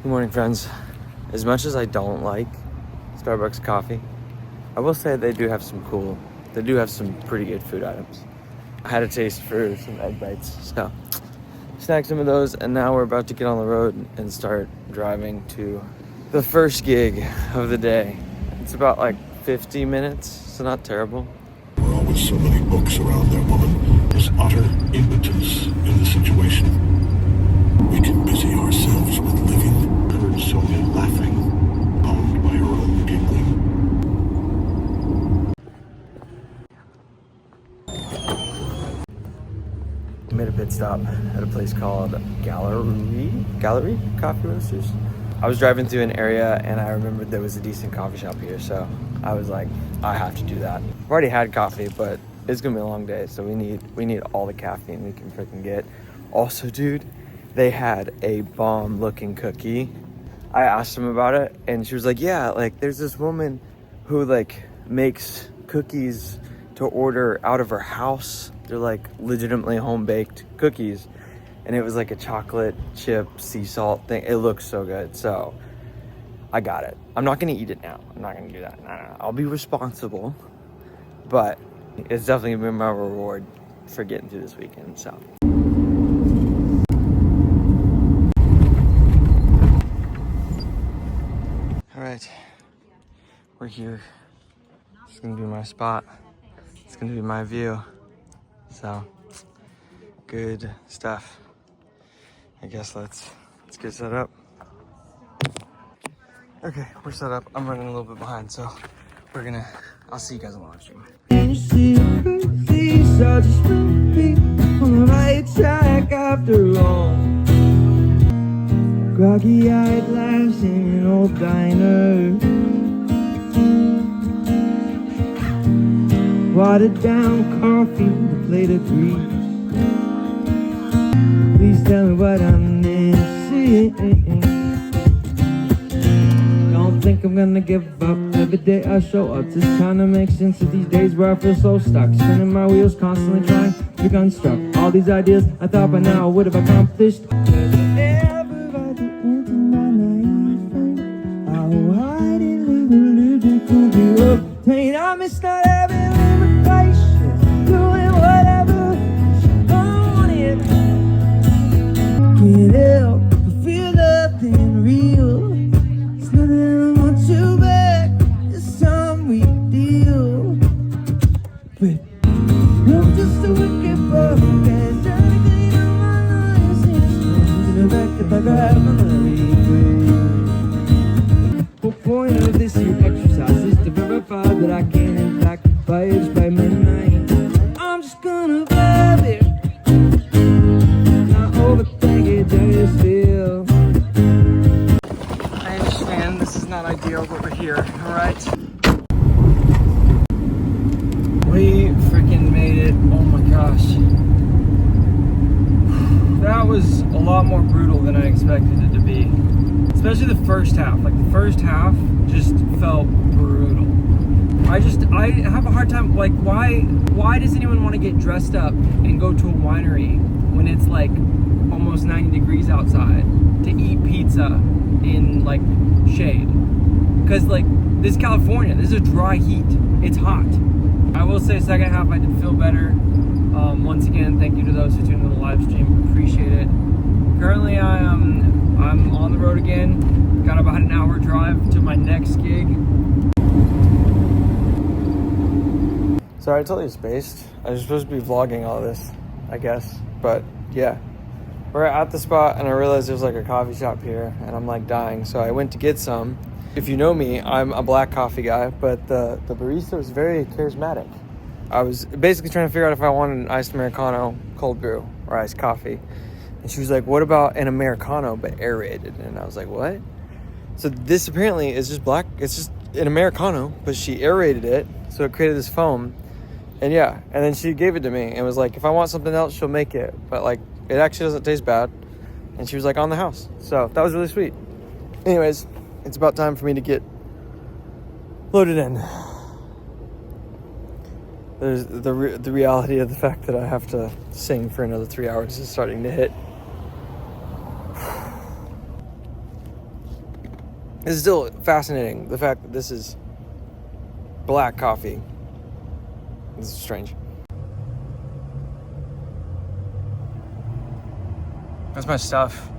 Good morning, friends. As much as I don't like Starbucks coffee, I will say they do have some pretty good food items. I had a taste for some egg bites, so snagged some of those, and now we're about to get on the road and start driving to the first gig of the day. It's about like 50 minutes, so not terrible. There are always so many books around that woman. There's utter impotence in the situation. We can busy ourselves with living. Heard Sonia laughing, calmed by her own giggling. We made a pit stop at a place called Gallery Coffee Roasters. I was driving through an area and I remembered there was a decent coffee shop here, so I was like, I have to do that. I've already had coffee, but it's gonna be a long day, so we need all the caffeine we can freaking get. Also, dude, they had a bomb looking cookie. I asked them about it and she was like, yeah, like there's this woman who like makes cookies to order out of her house. They're like legitimately home baked cookies. And it was like a chocolate chip sea salt thing. It looks so good. So I got it. I'm not gonna eat it now. I'm not gonna do that. No. I'll be responsible, but it's definitely gonna be my reward for getting through this weekend, so. All right, we're here. It's gonna be my spot. It's gonna be my view. So, good stuff. I guess let's get set up. Okay, we're set up. I'm running a little bit behind, so I'll see you guys on the live stream. So just be on the right track after all. Groggy-eyed laughs in an old diner. Watered down coffee with a plate of grease. Please tell me what I'm missing. Don't think I'm gonna give up. Every day I show up, just trying to make sense of these days where I feel so stuck. Spinning my wheels, constantly trying to construct all these ideas I thought by now I would have accomplished. I miss not having limitations, doing whatever you wanted. Can't help but feel nothing real. It's nothing I want you back. It's time we deal. But I'm just a wicked bug, and everything on my life seems to the back if I grab my money. The point of this here exercise is to verify that I can in fact buy by midnight. I'm just gonna grab it, not overthink it, just feel. I understand this is not ideal, but we're here, alright? We freaking made it. Oh my gosh. That was a lot more brutal than I expected it to be. Especially the first half. Like the first half just felt brutal. I have a hard time, like why does anyone want to get dressed up and go to a winery when it's like almost 90 degrees outside to eat pizza in like shade? Because like this is California, this is a dry heat, it's hot. I will say second half I did feel better. Once again, thank you to those who tuned into the live stream, appreciate it. Currently I'm on the road again, got about an hour drive to my next gig. Sorry, I totally spaced. I was supposed to be vlogging all this, I guess, but yeah. We're at the spot and I realized there's like a coffee shop here and I'm like dying, so I went to get some. If you know me, I'm a black coffee guy, but the barista was very charismatic. I was basically trying to figure out if I wanted an iced Americano, cold brew, or iced coffee. And she was like, what about an Americano but aerated? And I was like, what? So this apparently is just black, it's just an Americano, but she aerated it, so it created this foam. And yeah, and then she gave it to me and was like, if I want something else, she'll make it. But like, it actually doesn't taste bad. And she was like, on the house. So that was really sweet. Anyways, it's about time for me to get loaded in. There's the reality of the fact that I have to sing for another 3 hours is starting to hit. It's still fascinating, the fact that this is black coffee. This is strange. That's my stuff.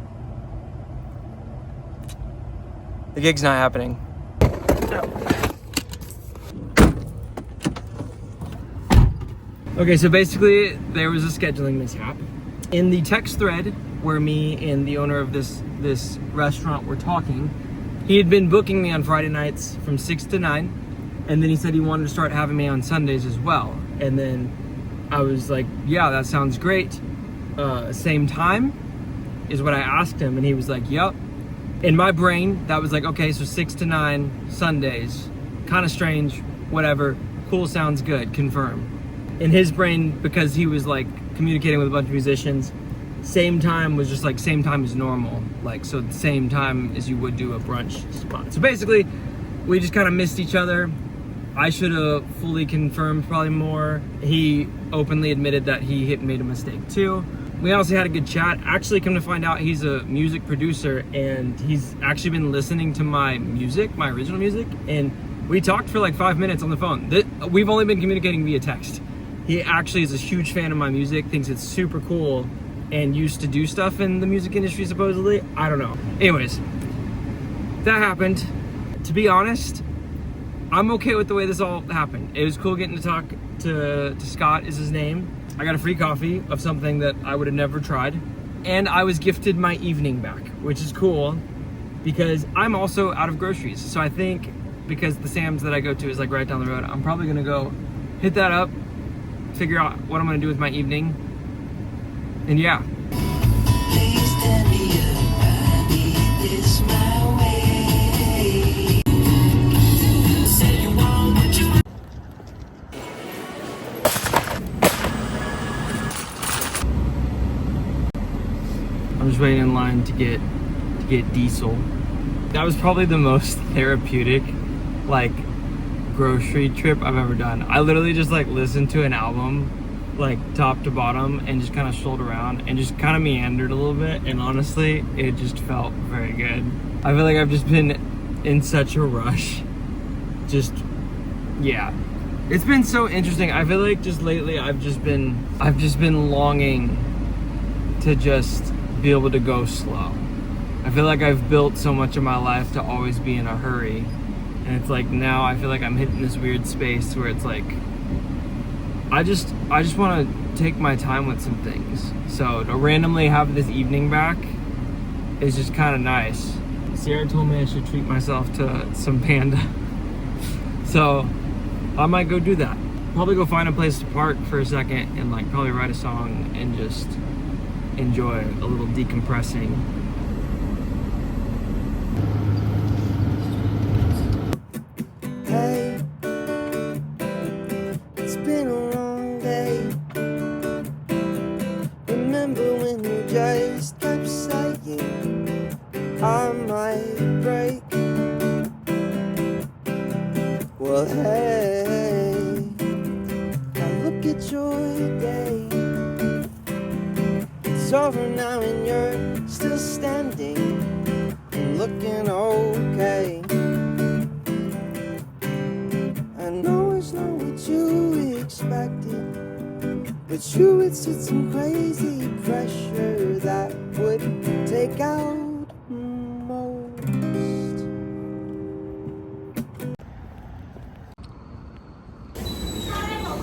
The gig's not happening. Okay, so basically there was a scheduling mishap. In the text thread where me and the owner of this restaurant were talking, he had been booking me on Friday nights from 6 to 9, and then he said he wanted to start having me on Sundays as well. And then I was like, yeah, that sounds great. Same time is what I asked him, and he was like, yep. In my brain, that was like, okay, so 6 to 9 Sundays, kind of strange, whatever, cool, sounds good, confirm. In his brain, because he was like communicating with a bunch of musicians, same time was just like same time as normal, like so the same time as you would do a brunch spot. So basically we just kind of missed each other. I should have fully confirmed probably more. He openly admitted that he had made a mistake too. We also had a good chat. Actually, come to find out, he's a music producer, and he's actually been listening to my music, my original music, and we talked for like 5 minutes on the phone. We've only been communicating via text. He actually is a huge fan of my music, thinks it's super cool, and used to do stuff in the music industry, supposedly. I don't know. Anyways, that happened. To be honest, I'm okay with the way this all happened. It was cool getting to talk to Scott, is his name. I got a free coffee of something that I would have never tried. And I was gifted my evening back, which is cool because I'm also out of groceries. So I think because the Sam's that I go to is like right down the road, I'm probably gonna go hit that up, figure out what I'm gonna do with my evening, and yeah. Please tell me if I need this my way. Say you want what you want. I'm just waiting in line to get diesel. That was probably the most therapeutic like grocery trip I've ever done. I literally just like listened to an album like top to bottom and just kind of strolled around and just kind of meandered a little bit, and honestly it just felt very good. I feel like I've just been in such a rush. Just yeah, it's been so interesting. I feel like just lately I've just been longing to just be able to go slow. I feel like I've built so much of my life to always be in a hurry, and it's like now I feel like I'm hitting this weird space where it's like I just want to take my time with some things. So to randomly have this evening back is just kind of nice. Sierra told me I should treat myself to some panda. So I might go do that. Probably go find a place to park for a second and like probably write a song and just enjoy a little decompressing. Hey, it's been a long day. Remember when you just kept saying I might break? Well, hey, now look at your day. It's over now and you're still standing and looking okay. I know it's not what you expected, but you would sit some crazy pressure that would take out most.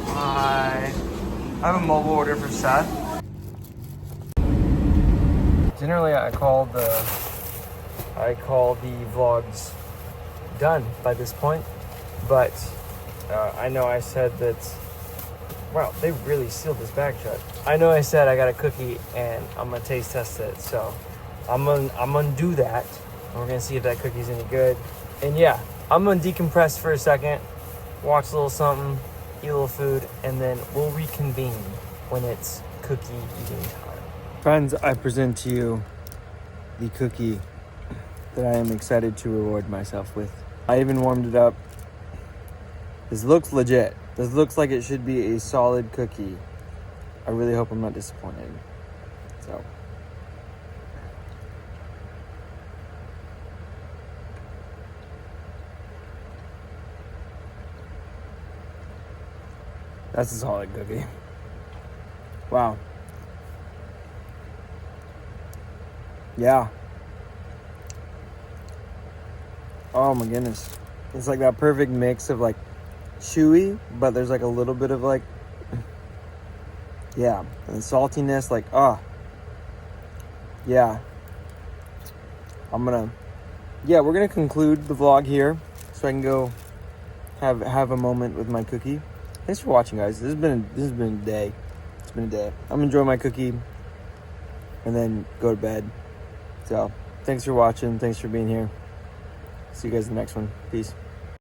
Hi. I have a mobile order for Seth. Generally, I call the vlogs done by this point, but I know I said that. Wow, they really sealed this bag shut. I know I said I got a cookie and I'm gonna taste test it, so I'm gonna do that. And we're gonna see if that cookie's any good. And yeah, I'm gonna decompress for a second, watch a little something, eat a little food, and then we'll reconvene when it's cookie eating time. Friends, I present to you the cookie that I am excited to reward myself with. I even warmed it up. This looks legit. This looks like it should be a solid cookie. I really hope I'm not disappointed. So. That's a solid cookie. Wow. Yeah. Oh my goodness. It's like that perfect mix of like chewy, but there's like a little bit of like, yeah, and the saltiness, like, yeah. We're gonna conclude the vlog here so I can go have a moment with my cookie. Thanks for watching, guys. This has been a day. It's been a day. I'm enjoying my cookie and then go to bed. So thanks for watching. Thanks for being here. See you guys in the next one. Peace.